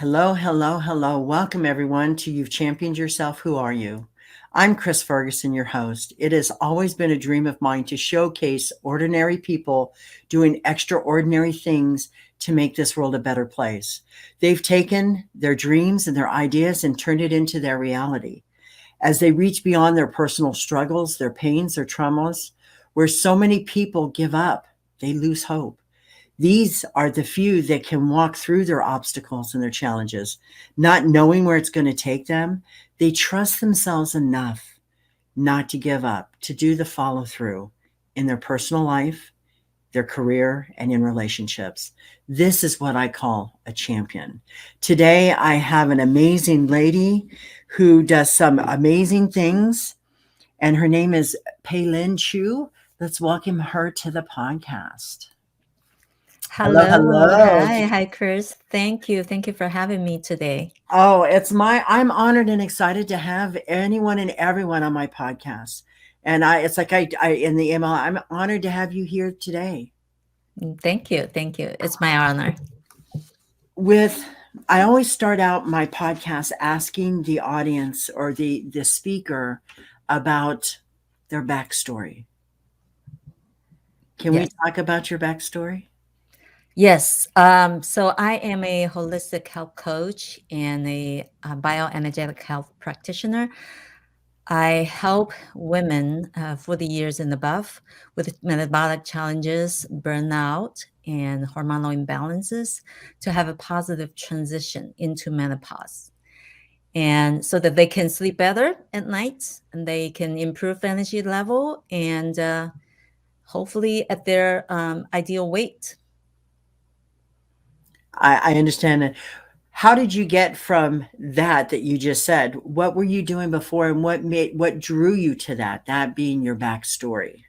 Hello, hello, hello. Welcome, everyone, to You've Championed Yourself. Who are you? I'm Chris Ferguson, your host. It has always been a dream of mine to showcase ordinary people doing extraordinary things to make this world a better place. They've taken their dreams and their ideas and turned it into their reality. As they reach beyond their personal struggles, their pains, their traumas, where so many people give up, they lose hope. These are the few that can walk through their obstacles and their challenges, not knowing where it's going to take them. They trust themselves enough not to give up, to do the follow through in their personal life, their career, and in relationships. This is what I call a champion. Today, I have an amazing lady who does some amazing things, and her name is Peilin Chiu. Let's welcome her to the podcast. Hello, Hello. hello. Hi, Chris. Thank you. Thank you for having me today. Oh, I'm honored and excited to have anyone and everyone on my podcast. And it's like I in the email, I'm honored to have you here today. Thank you. Thank you. It's my honor. With I always start out my podcast asking the audience or the speaker about their backstory. Can we Yes. talk about your backstory? Yes. So I am a holistic health coach and a bioenergetic health practitioner. I help women 40 years and above with metabolic challenges, burnout, and hormonal imbalances to have a positive transition into menopause. And so that they can sleep better at night and they can improve energy level and hopefully at their ideal weight. I understand it. How did you get from that you just said? What were you doing before, and what drew you to that being your backstory?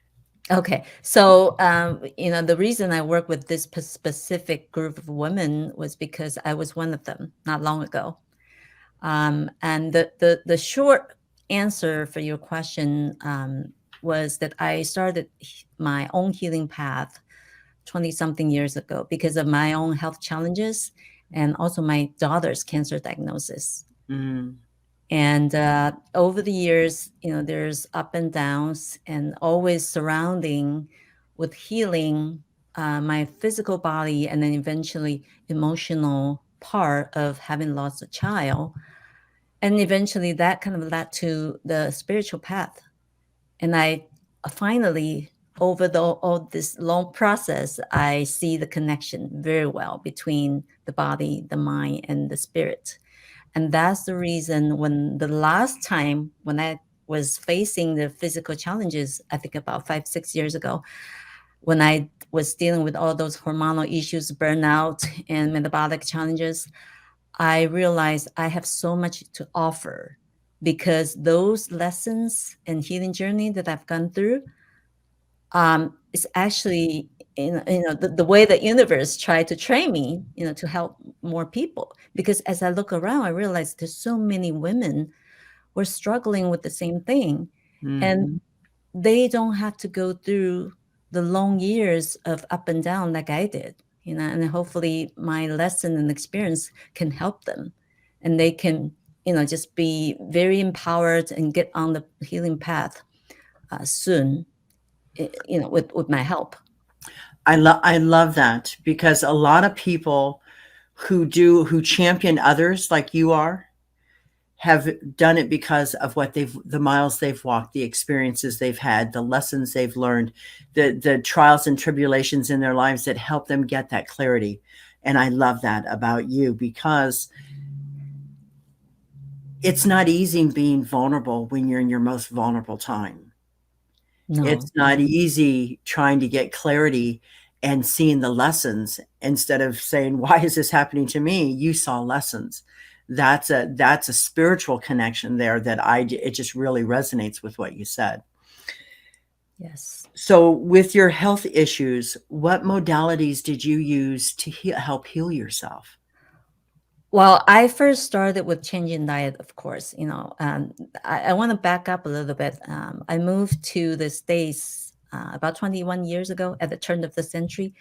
Okay, so the reason I work with this specific group of women was because I was one of them not long ago. And the short answer for your question was that I started my own healing path 20 something years ago because of my own health challenges and also my daughter's cancer diagnosis. Mm. And over the years, there's up and downs and always surrounding with healing my physical body and then eventually emotional part of having lost a child. And eventually that kind of led to the spiritual path. And I finally, over all this long process, I see the connection very well between the body, the mind, and the spirit. And that's the reason when the last time when I was facing the physical challenges, I think about 5, 6 years ago, when I was dealing with all those hormonal issues, burnout, and metabolic challenges, I realized I have so much to offer because those lessons and healing journey that I've gone through is actually the way the universe tried to train me, to help more people. Because as I look around, I realize there's so many women who are struggling with the same thing, and Mhm. they don't have to go through the long years of up and down like I did. And hopefully my lesson and experience can help them, and they can, just be very empowered and get on the healing path soon, with my help. I love that because a lot of people who champion others like you are have done it because of the miles they've walked, the experiences they've had, the lessons they've learned, the trials and tribulations in their lives that help them get that clarity. And I love that about you because it's not easy being vulnerable when you're in your most vulnerable time. No. It's not easy trying to get clarity and seeing the lessons instead of saying, "Why is this happening to me?" You saw lessons. That's a spiritual connection there that it just really resonates with what you said. Yes. So, with your health issues, what modalities did you use to help heal yourself? Well, I first started with changing diet, of course. I want to back up a little bit. I moved to the States about 21 years ago at the turn of the century.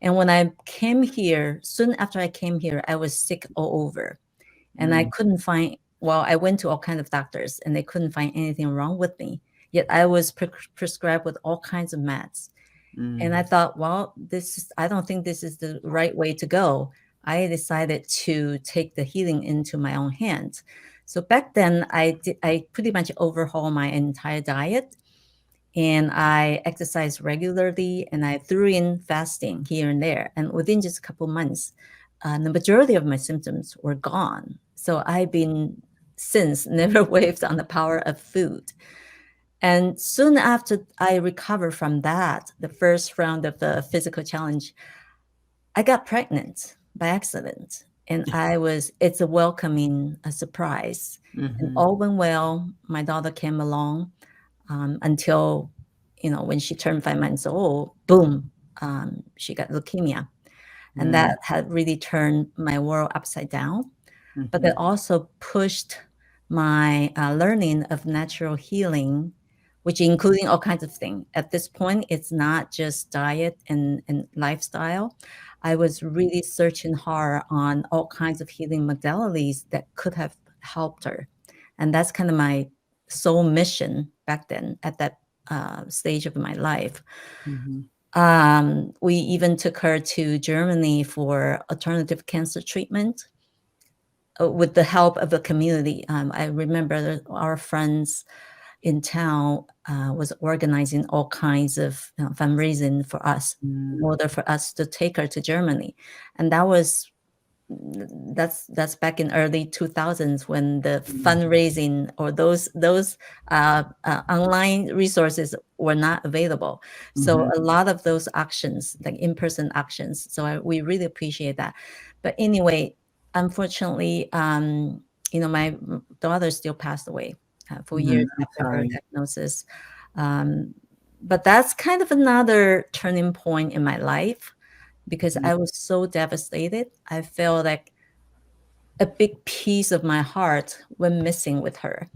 And when I came here, soon after I came here, I was sick all over, and I Mm, couldn't find. Well, I went to all kinds of doctors, and they couldn't find anything wrong with me. Yet I was prescribed with all kinds of meds, and I mm, thought, well, this is. I don't think this is the right way to go. I decided to take the healing into my own hands. So back then, I pretty much overhauled my entire diet, and I exercised regularly, and I threw in fasting here and there. And within just a couple months, the majority of my symptoms were gone. So I've been since never waved on the power of food. And soon after I recovered from that, the first round of the physical challenge, I got pregnant by accident. And it's a welcoming a surprise. And mhm, all went well. My daughter came along until, when she turned 5 months old, boom, she got leukemia. And mm, that had really turned my world upside down. But it mhm, also pushed my learning of natural healing, which including all kinds of things. At this point, it's not just diet and lifestyle. I was really searching hard on all kinds of healing modalities that could have helped her. And that's kind of my sole mission back then at that stage of my life. mhm, We even took her to Germany for alternative cancer treatment with the help of the community. I remember that our friends in town was organizing all kinds of fundraising for us in mm, order for us to take her to Germany, and that's back in early 2000s when the mm, fundraising or those online resources were not available. So mhm, a lot of those actions, like in-person actions, we really appreciate that. But anyway, unfortunately, my daughter still passed away 4 years mhm. I'm after her sorry. diagnosis. um, but that's kind of another turning point in my life because Mhm, I was so devastated. I felt like a big piece of my heart went missing with her.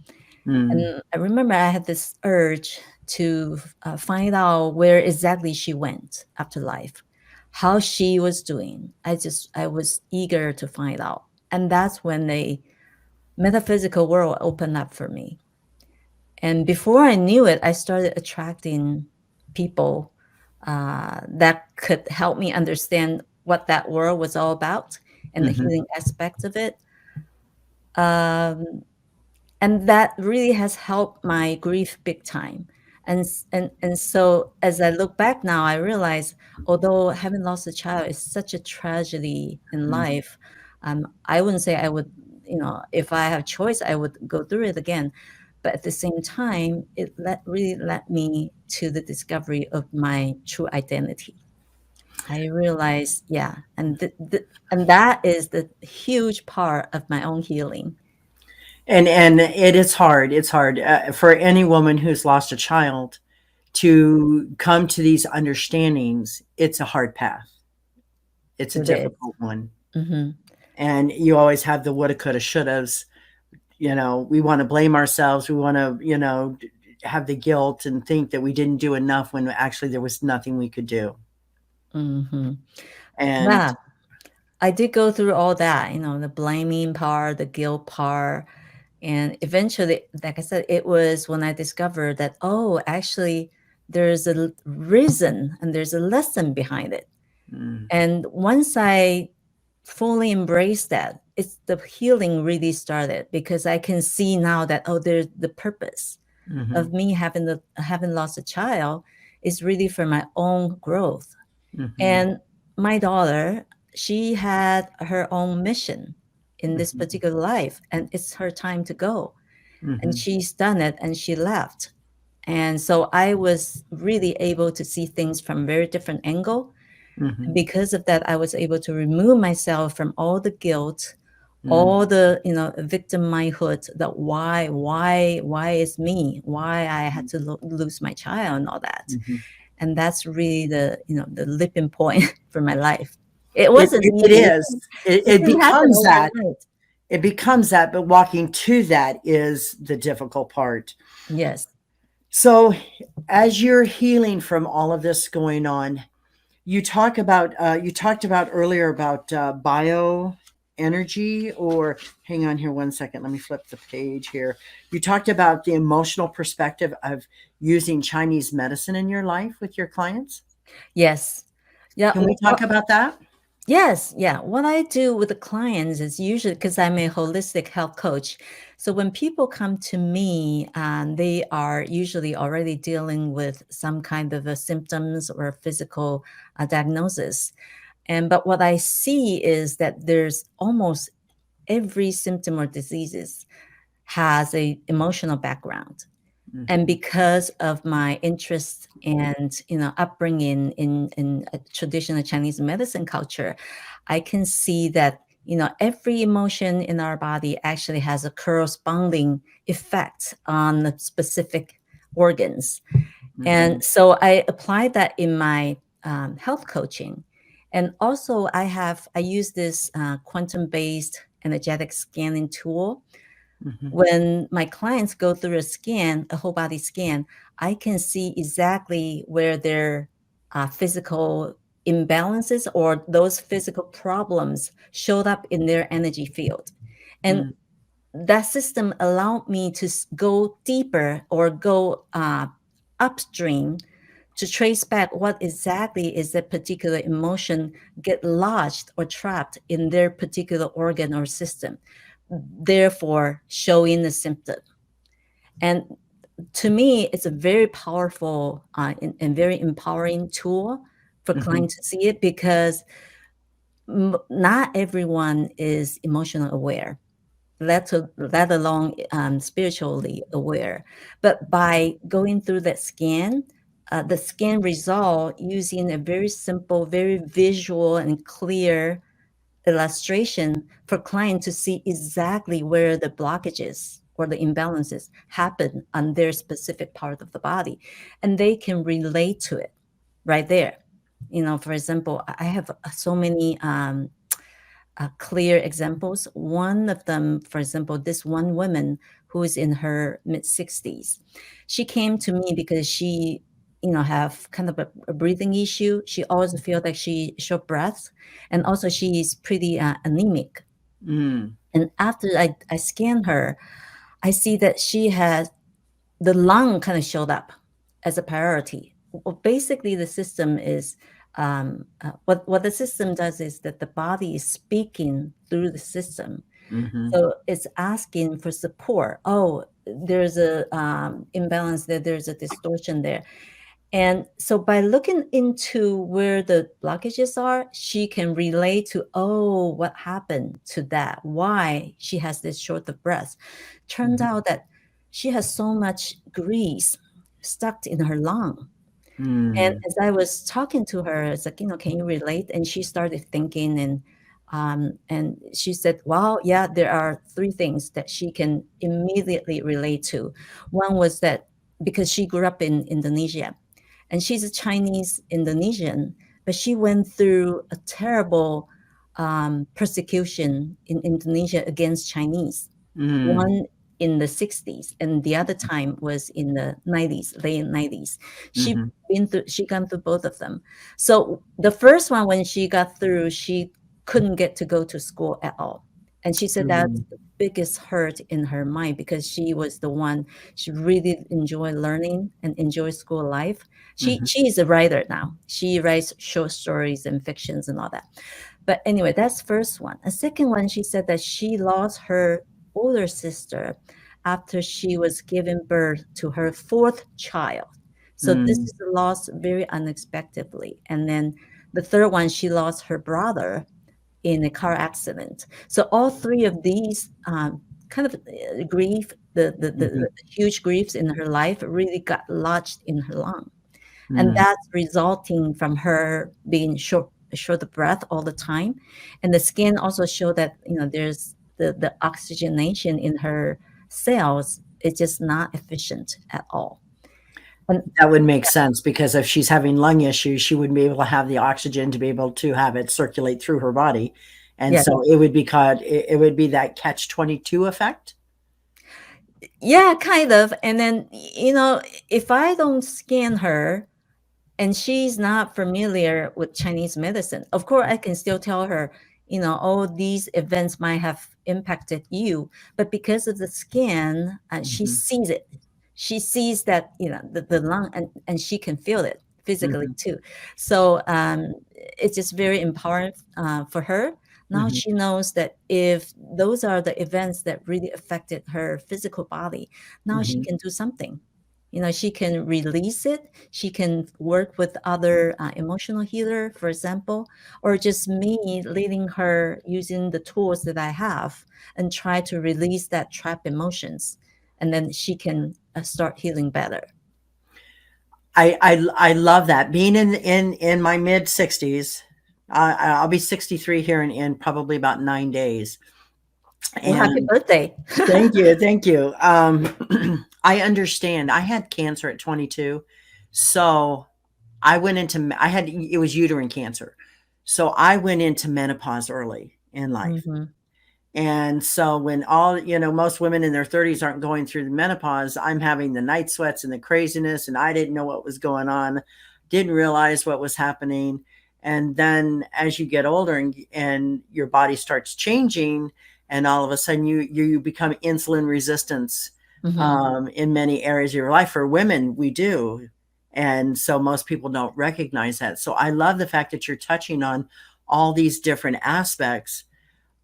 mm, And I remember I had this urge to find out where exactly she went after life, how she was doing. I was eager to find out. And that's when the metaphysical world opened up for me. And before I knew it, I started attracting people that could help me understand what that world was all about and the mhm, healing aspects of it. Um, and that really has helped my grief big time. And so as I look back now, I realize although having lost a child is such a tragedy in mm. life, I wouldn't say I would, if I have choice, I would go through it again. But at the same time, really led me to the discovery of my true identity. I realized, yeah, and that is the huge part of my own healing. And it is hard. It's hard for any woman who's lost a child to come to these understandings. It's a hard path. It's a It is. difficult one, Hmm. and you always have the woulda, coulda, shouldas. We want to blame ourselves. We want to, have the guilt and think that we didn't do enough when actually there was nothing we could do. Hmm. And Yeah, I did go through all that, the blaming part, the guilt part. And eventually, like I said, it was when I discovered that, oh, actually, there's a reason and there's a lesson behind it. mm, And once I fully embraced that, it's the healing really started because I can see now that, oh, there's the purpose mhm, of me having lost a child is really for my own growth. mhm, And my daughter, she had her own mission in this mhm, particular life, and it's her time to go. And mhm, she's done it and she left. And so I was really able to see things from very different angle. And mhm, because of that, I was able to remove myself from all the guilt, mm, all the victimhood, that why is me, why I had to lose my child and all that. mhm. And that's really the lipping point for my life. It It, wasn't it, it easy. is. It It didn't happen becomes that. overnight. It becomes that, but walking to that is the difficult part. Yes. So, as you're healing from all of this going on, you talked about earlier about bioenergy, or hang on here one second, let me flip the page here. You talked about the emotional perspective of using Chinese medicine in your life with your clients. Yes. Yeah. Can we talk about that? Yes, yeah. What I do with the clients is usually because I'm a holistic health coach. So when people come to me, they are usually already dealing with some kind of a symptoms or physical diagnosis. And but what I see is that there's almost every symptom or diseases has a emotional background. And Mhm. because of my interest and upbringing in a traditional Chinese medicine culture, I can see that every emotion in our body actually has a corresponding effect on the specific organs. And Mhm. so I apply that in my health coaching. And also I use this quantum based energetic scanning tool. Mhm. When my clients go through a scan, a whole body scan, I can see exactly where their physical imbalances or those physical problems showed up in their energy field. And Mm. that system allowed me to go deeper or go upstream to trace back what exactly is that particular emotion get lodged or trapped in their particular organ or system, therefore showing the symptom. And to me, it's a very powerful and very empowering tool for Mhm. clients to see it because not everyone is emotional aware, let alone spiritually aware. But by going through that scan, the scan result using a very simple, very visual and clear illustration for client to see exactly where the blockages or the imbalances happen on their specific part of the body, and they can relate to it right there. For example, I have so many clear examples. One of them, for example, this one woman who is in her mid 60s, she came to me because she have kind of a breathing issue. She always feels like she short breath, and also she is pretty anemic. Mm. And after I scan her, I see that she has the lung kind of showed up as a priority. Well, basically, the system is what the system does is that the body is speaking through the system. Mhm. So it's asking for support. Oh, there's a imbalance there. There's a distortion there. And so by looking into where the blockages are, she can relate to, oh, what happened to that? Why she has this short of breath. Turned Mhm. out that she has so much grease stuck in her lung. And Mm. as I was talking to her, it's like, can you relate? And she started thinking and she said, well, yeah, there are three things that she can immediately relate to. One was that because she grew up in Indonesia, and she's a Chinese Indonesian, but she went through a terrible persecution in Indonesia against Chinese. Mm. One in the 60s, and the other time was in the 90s, late 90s. She Mhm. she gone through both of them. So the first one, when she got through, she couldn't get to go to school at all. And she said that's Mm. the biggest hurt in her mind because she was the one, she really enjoyed learning and enjoyed school life. Mhm. She is a writer now. She writes short stories and fictions and all that. But anyway, that's first one. A second one, she said that she lost her older sister after she was giving birth to her fourth child. So this Mm. is a loss very unexpectedly. And then the third one, she lost her brother in a car accident. So all three of these kind of grief, the Mhm. huge griefs in her life really got lodged in her lung. And Mm. that's resulting from her being short of breath all the time. And the scan also showed that there's the oxygenation in her cells is just not efficient at all. And That would make sense, because if she's having lung issues, she wouldn't be able to have the oxygen to be able to have it circulate through her body. And yeah, so it would be called, it would be that catch 22 effect. yeah, kind of. And then if I don't scan her, and she's not familiar with Chinese medicine. Of course, I can still tell her, all these events might have impacted you, but because of the skin, she Mhm. sees it. She sees that, the lung, and she can feel it physically Mhm. too. So it's just very empowering for her. Now Mhm. she knows that if those are the events that really affected her physical body, now she Mhm. can do something. She can release it. She can work with other emotional healer, for example, or just me leading her using the tools that I have and try to release that trapped emotions. And then she can start healing better. I love that. Being in my mid 60s, I'll be 63 here in probably about 9 days. Well, happy And birthday. thank you, thank you. I understand. I had cancer at 22, so I went into I had it was uterine cancer, so I went into menopause early in life. Hmm. And so when most women in their 30s aren't going through the menopause, I'm having the night sweats and the craziness, and I didn't know what was going on, didn't realize what was happening. And then as you get older and your body starts changing, and all of a sudden you become insulin resistance Hmm. in many areas of your life. For women, we do. And so most people don't recognize that. So I love the fact that you're touching on all these different aspects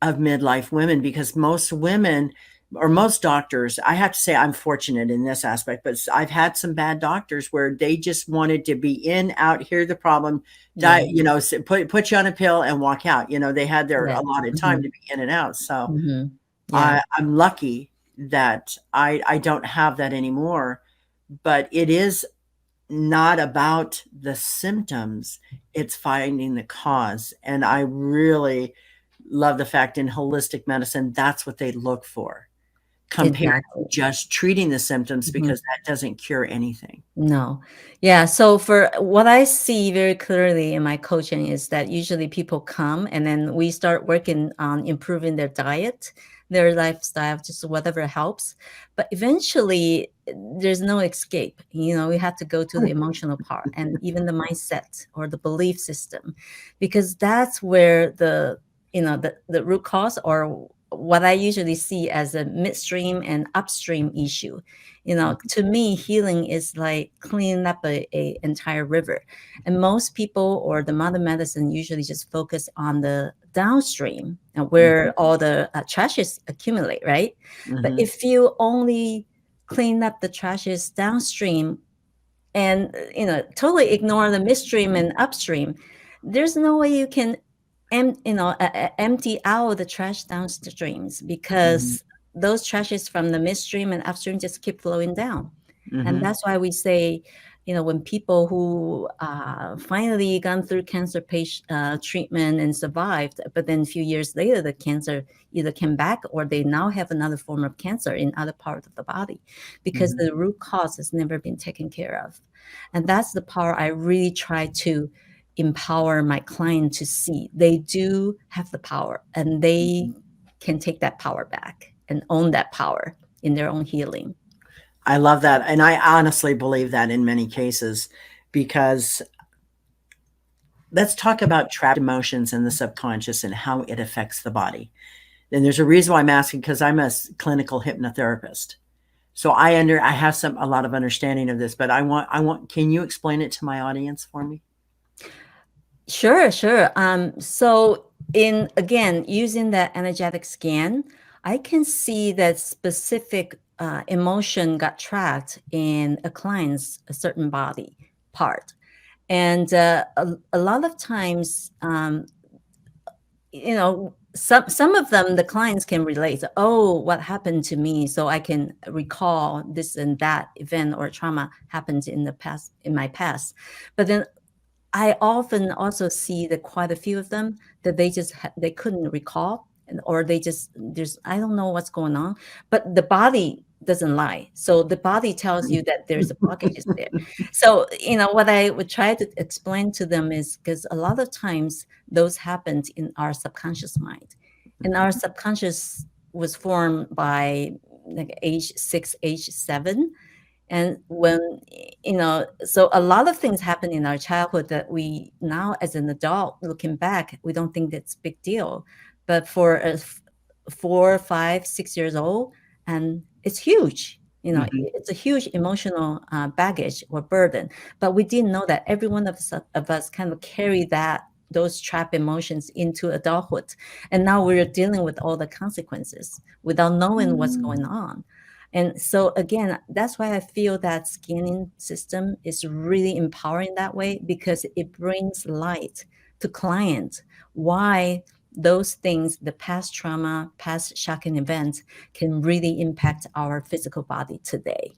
of midlife women, because most women or most doctors, I have to say I'm fortunate in this aspect, but I've had some bad doctors where they just wanted to be in, out, hear the problem, die, Yeah. put you on a pill and walk out. They had their Yeah. allotted time Hmm. to be in and out. So Hmm. Yeah. I'm lucky that I don't have that anymore. But it is not about the symptoms, it's finding the cause. And I really love the fact in holistic medicine, that's what they look for compared to Exactly. just treating the symptoms, Mhm. because that doesn't cure anything. No. Yeah. So for what I see very clearly in my coaching is that usually people come and then we start working on improving their diet, their lifestyle, just whatever helps. But eventually there's no escape. We have to go to the emotional part and even the mindset or the belief system, because that's where the root cause, or what I usually see as a midstream and upstream issue. To me, healing is like cleaning up a entire river. And most people or the modern medicine usually just focus on the downstream and Mhm, where all the trashes accumulate, right? But mhm, if you only clean up the trashes downstream and totally ignore the midstream and upstream, there's no way you can empty out the trash downstreams, mhm, because those trashes from the midstream and upstream just keep flowing down. And mhm, that's why we say, when people who finally gone through cancer treatment and survived, but then a few years later the cancer either came back or they now have another form of cancer in other parts of the body, because mhm. the root cause has never been taken care of. And that's the power I really try to empower my client to see. They do have the power and they can take that power back and own that power in their own healing. I love that. And I honestly believe that in many cases, because let's talk about trapped emotions in the subconscious and how it affects the body. And there's a reason why I'm asking, because I'm a clinical hypnotherapist. So I have a lot of understanding of this, but can you explain it to my audience for me? Sure, sure. So in again using that energetic scan, I can see that specific emotion got tracked in a client's a certain body part, and a lot of times, some of them the clients can relate. Oh, what happened to me? So I can recall this and that event or trauma happened in my past. But then I often also see that quite a few of them that they couldn't recall, or they just there's I don't know what's going on, but the body doesn't lie. So the body tells you that there's a blockage there. So what I would try to explain to them is, because a lot of times those happened in our subconscious mind, and our subconscious was formed by like age 6, age 7, And when, so a lot of things happen in our childhood that we now, as an adult, looking back, we don't think that's a big deal. But for 4, 5, 6 years old, and it's huge. Mhm. It's a huge emotional baggage or burden. But we didn't know that every one of us kind of carry those trap emotions into adulthood, and now we're dealing with all the consequences without knowing what's going on. And so again, that's why I feel that scanning system is really empowering that way, because it brings light to clients why those things, the past trauma, past shocking events, can really impact our physical body today.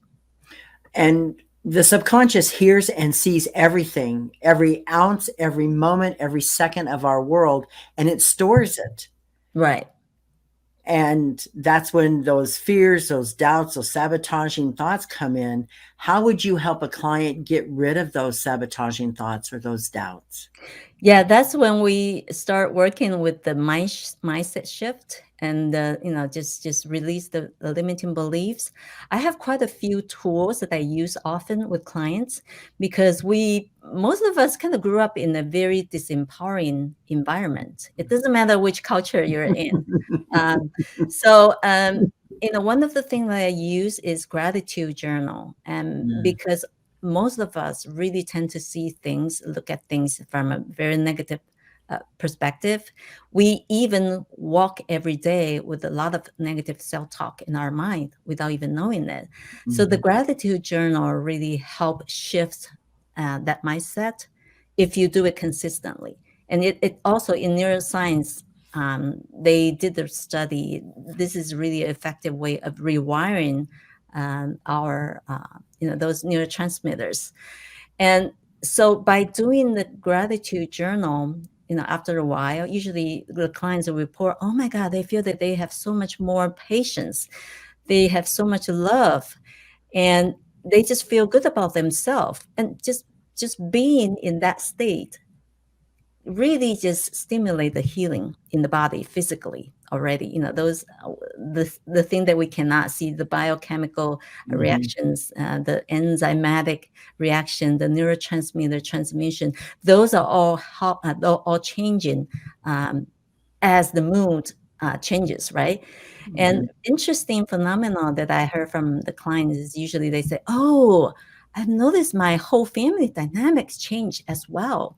And the subconscious hears and sees everything, every ounce, every moment, every second of our world, and it stores it. Right. And that's when those fears, those doubts, those sabotaging thoughts come in. How would you help a client get rid of those sabotaging thoughts or those doubts? Yeah, that's when we start working with the mindset shift, and just release the limiting beliefs. I have quite a few tools that I use often with clients, because we most of us kind of grew up in a very disempowering environment. It doesn't matter which culture you're in. Um, so one of the things that I use is gratitude journal, and Mm, because most of us really tend to look at things from a very negative perspective. We even walk every day with a lot of negative self-talk in our mind without even knowing it. So the mhm, gratitude journal really help shift that mindset if you do it consistently. And it also, in neuroscience, they did the study. This is really an effective way of rewiring our those neurotransmitters. And so by doing the gratitude journal, after a while, usually the clients will report, oh my God, they feel that they have so much more patience. They have so much love, and they just feel good about themselves. And just being in that state really just stimulate the healing in the body physically already. Those the thing that we cannot see, the biochemical mhm, reactions, the enzymatic reaction, the neurotransmitter transmission, those are all changing as the mood changes, right? And mhm. interesting phenomenon that I heard from the clients is usually they say, oh, I've noticed my whole family dynamics change as well.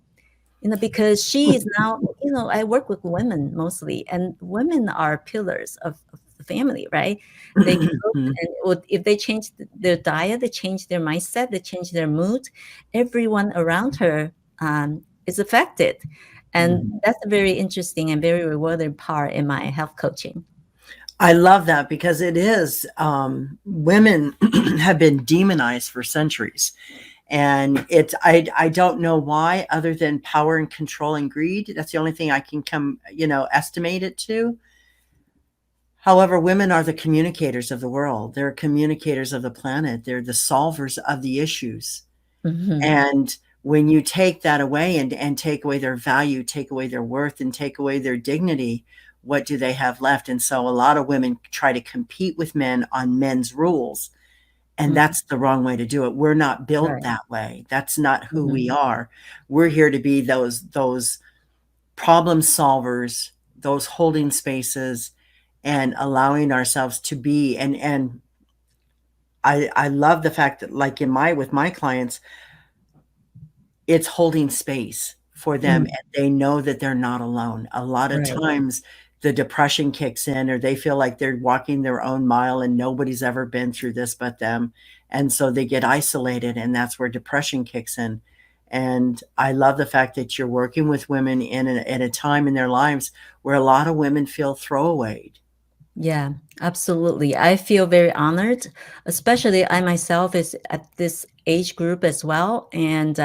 Because she is now, I work with women mostly, and women are pillars of the family, right? They cook, and if they change their diet, they change their mindset, they change their mood, everyone around her is affected. And Mhm. that's a very interesting and very rewarding part in my health coaching. I love that because it is women have been demonized for centuries. And I don't know why, other than power and control and greed. That's the only thing I can estimate it to. However, women are the communicators of the world. They're communicators of the planet. They're the solvers of the issues. Hmm. And when you take that away and take away their value, take away their worth, and take away their dignity, what do they have left? And so a lot of women try to compete with men on men's rules. And Hmm. that's the wrong way to do it. We're not built Right. that way. That's not who we Hmm. are. We're here to be those problem solvers, those holding spaces, and allowing ourselves to be. And I love the fact that, like with my clients, it's holding space for them, Mm. and they know that they're not alone. A lot of Right. times the depression kicks in, or they feel like they're walking their own mile and nobody's ever been through this but them. And so they get isolated, and that's where depression kicks in. And I love the fact that you're working with women at a time in their lives where a lot of women feel throwaway. Yeah, absolutely. I feel very honored, especially I myself is at this age group as well. And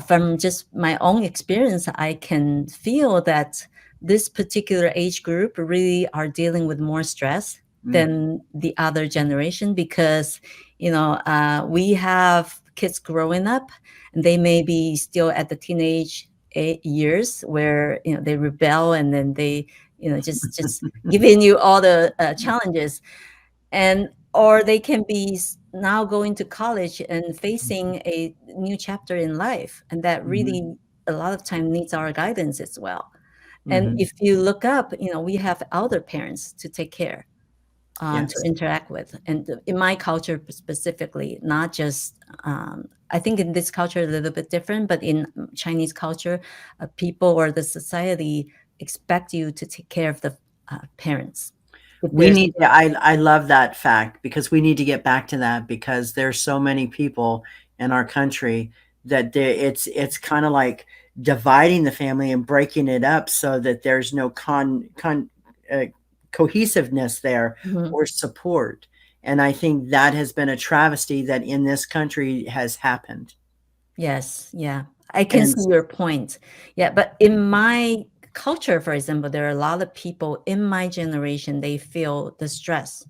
from just my own experience, I can feel that this particular age group really are dealing with more stress Mm, than the other generation, because we have kids growing up, and they may be still at the teenage years where they rebel, and then they just giving you all the challenges. And or they can be now going to college and facing a new chapter in life, and that Mhm, really a lot of time needs our guidance as well. And mhm. if you look up, we have elder parents to take care, to Yes. interact with. And in my culture specifically, not just, I think in this culture a little bit different, but in Chinese culture, people or the society expect you to take care of the parents. If We there's, need to I love that fact because we need to get back to that because there's so many people in our country that it's kind of like dividing the family and breaking it up so that there's no uh, cohesiveness there Mhm. or support. And I think that has been a travesty that in this country has happened. Yes, yeah. I can And see your point. Yeah, but in my culture, for example, there are a lot of people in my generation, they feel the stress,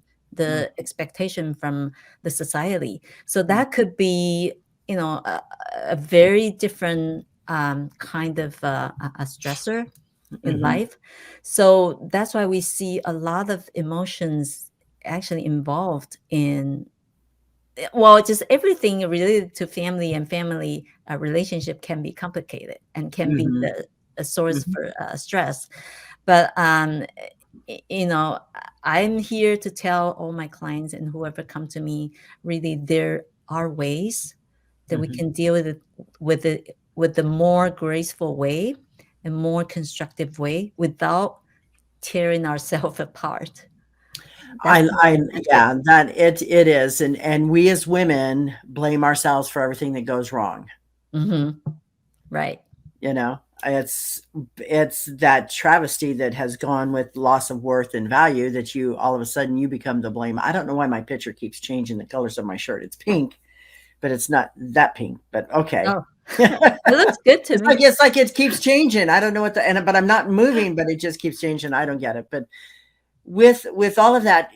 mm, the expectation from the society. So mm, that could be, a very different kind of a stressor in mhm, life. So that's why we see a lot of emotions actually involved in, well, just everything related to family and family relationship can be complicated and can be mhm, a source mhm, for stress. But I'm here to tell all my clients and whoever come to me, really, there are ways that we mhm. can deal with the more graceful way and more constructive way without tearing ourselves apart. That's my I message. yeah, that it is, and we as women blame ourselves for everything that goes wrong. Hmm. Right. You know, it's that travesty that has gone with loss of worth and value that you all of a sudden you become the blame. I don't know why my picture keeps changing the colors of my shirt. It's pink, but it's not that pink. But okay. Oh, it it's looks good to like me. it's like it keeps changing. I don't know what the and but I'm not moving, but it just keeps changing. I don't get it. But with all of that,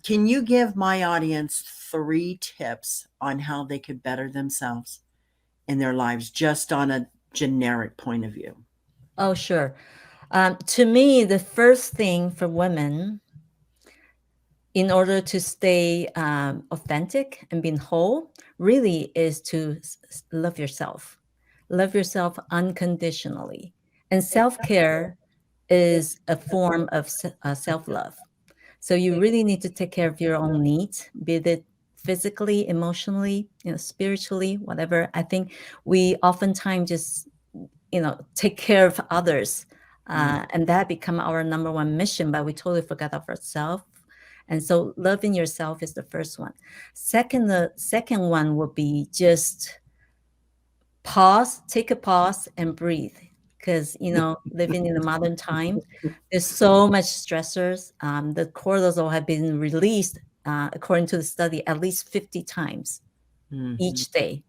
can you give my audience 3 tips on how they could better themselves in their lives just on a generic point of view? Oh, sure. To me, the first thing for women, in order to stay authentic and being whole, really is to love yourself. Love yourself unconditionally. And self care is a form of self love. So you really need to take care of your own needs, be it physically, emotionally, spiritually, whatever. I think we oftentimes just, take care of others, Mm, and that become our number one mission, but we totally forgot of ourselves. And so loving yourself is the first one. The second one would be just pause, take a pause and breathe. Because, living in the modern time, there's so much stressors. The cortisol have been released, according to the study, at least 50 times mhm, each day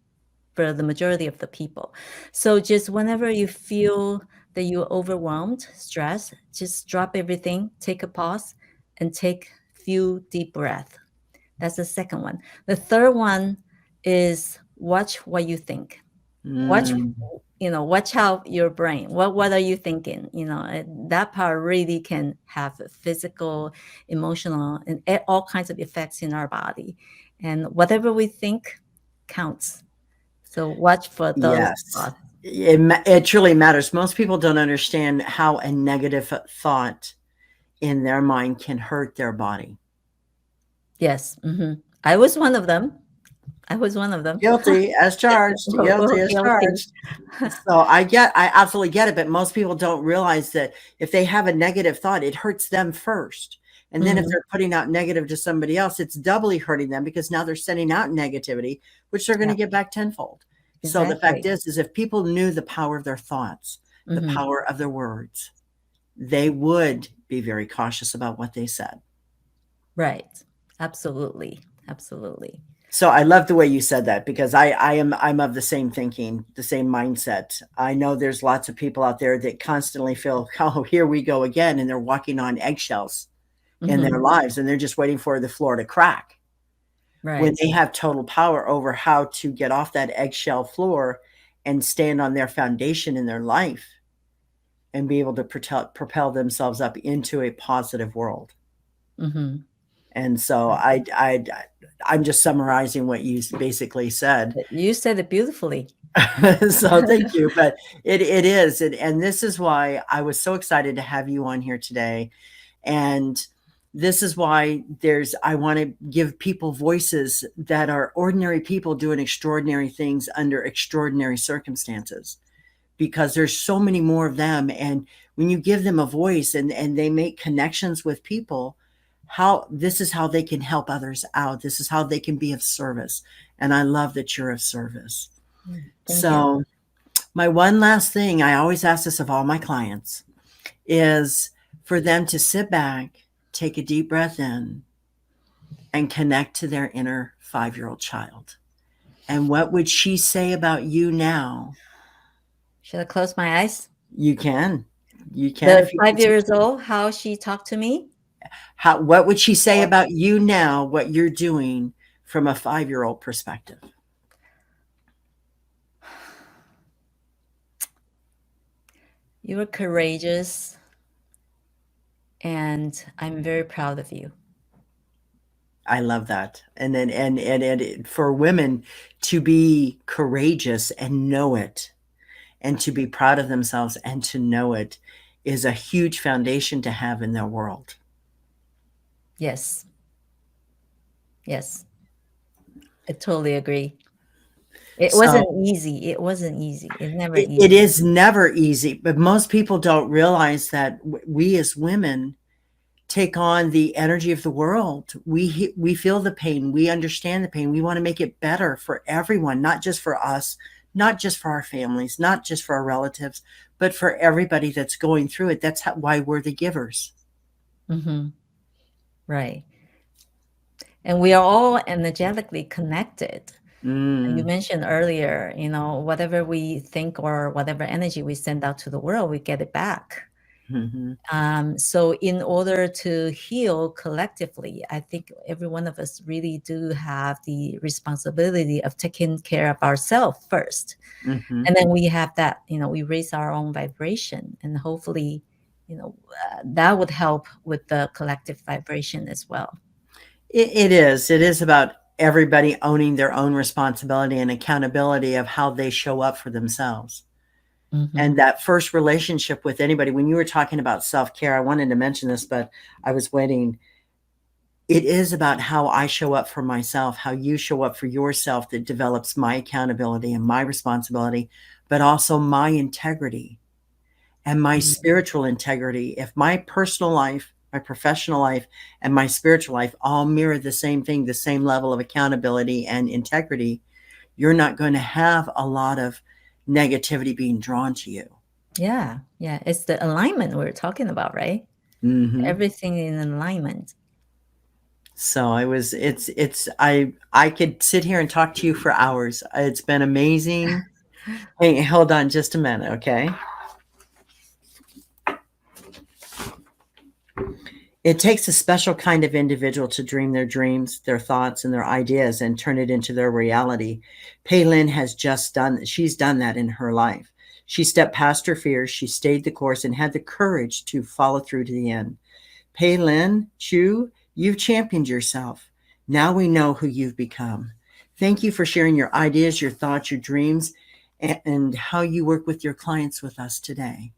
for the majority of the people. So just whenever you feel that you're overwhelmed, stressed, just drop everything, take a pause, and take few deep breaths. That's the second one. The third one is watch what you think. Watch, mm. watch out your brain. What are you thinking? That part really can have physical, emotional, and all kinds of effects in our body. And whatever we think counts. So watch for those Yes. thoughts. It truly matters. Most people don't understand how a negative thought in their mind can hurt their body. Yes. Hmm. I was one of them. I was one of them. Guilty as charged. Guilty Well, as guilty. charged. So I absolutely get it, but most people don't realize that if they have a negative thought, it hurts them first. And then if Hmm. they're putting out negative to somebody else, it's doubly hurting them because now they're sending out negativity, which they're going Yeah, to get back tenfold. So the fact exactly. is if people knew the power of their thoughts, the Hmm. power of their words, they would be very cautious about what they said. Right. Absolutely. Absolutely. So I love the way you said that because I'm of the same thinking, the same mindset. I know there's lots of people out there that constantly feel, oh, here we go again, and they're walking on eggshells in Hmm. their lives, and they're just waiting for the floor to crack. When Right. they have total power over how to get off that eggshell floor and stand on their foundation in their life and be able to propel themselves up into a positive world. Hmm. And so I'm just summarizing what you basically said. You said it beautifully. So thank you. But it is. And this is why I was so excited to have you on here today. And this is why I want to give people voices that are ordinary people doing extraordinary things under extraordinary circumstances, because there's so many more of them. And when you give them a voice and they make connections with people, this is how they can help others out. This is how they can be of service. And I love that you're of service. Thank you. So my one last thing, I always ask this of all my clients, is for them to sit back, take a deep breath in, and connect to their inner 5-year-old child. And what would she say about you now? Should I close my eyes? You can. You can. The If you 5 years old, how she talked to me? what would she say about you now, what you're doing from a 5-year-old perspective? You were courageous, and I'm very proud of you. I love that. And then and for women to be courageous and know it, and to be proud of themselves and to know it, is a huge foundation to have in their world. Yes. Yes. I totally agree. It wasn't easy. It wasn't easy. It's never easy. It is never easy, but most people don't realize that we as women take on the energy of the world. We feel the pain. We understand the pain. We want to make it better for everyone, not just for us, not just for our families, not just for our relatives, but for everybody that's going through it. That's why we're the givers. Mm-hmm. Right. And we are all energetically connected. You mentioned earlier, whatever we think or whatever energy we send out to the world, we get it back. Mm-hmm. So in order to heal collectively, I think every one of us really do have the responsibility of taking care of ourselves first. Mm-hmm. And then we have that, we raise our own vibration, and hopefully, that would help with the collective vibration as well. It is about everybody owning their own responsibility and accountability of how they show up for themselves. Mm-hmm. And that first relationship with anybody, when you were talking about self-care, I wanted to mention this, but I was waiting. It is about how I show up for myself, how you show up for yourself, that develops my accountability and my responsibility, but also my integrity and my spiritual integrity. If my personal life, my professional life, and my spiritual life all mirror the same thing, the same level of accountability and integrity, you're not going to have a lot of negativity being drawn to you. Yeah. It's the alignment we're talking about, right? Mm-hmm. Everything in alignment. So I could sit here and talk to you for hours. It's been amazing. Hey, hold on just a minute, okay? It takes a special kind of individual to dream their dreams, their thoughts, and their ideas and turn it into their reality. Peilin she's done that in her life. She stepped past her fears, she stayed the course, and had the courage to follow through to the end. Peilin Chiu, you've championed yourself. Now we know who you've become. Thank you for sharing your ideas, your thoughts, your dreams, and how you work with your clients with us today.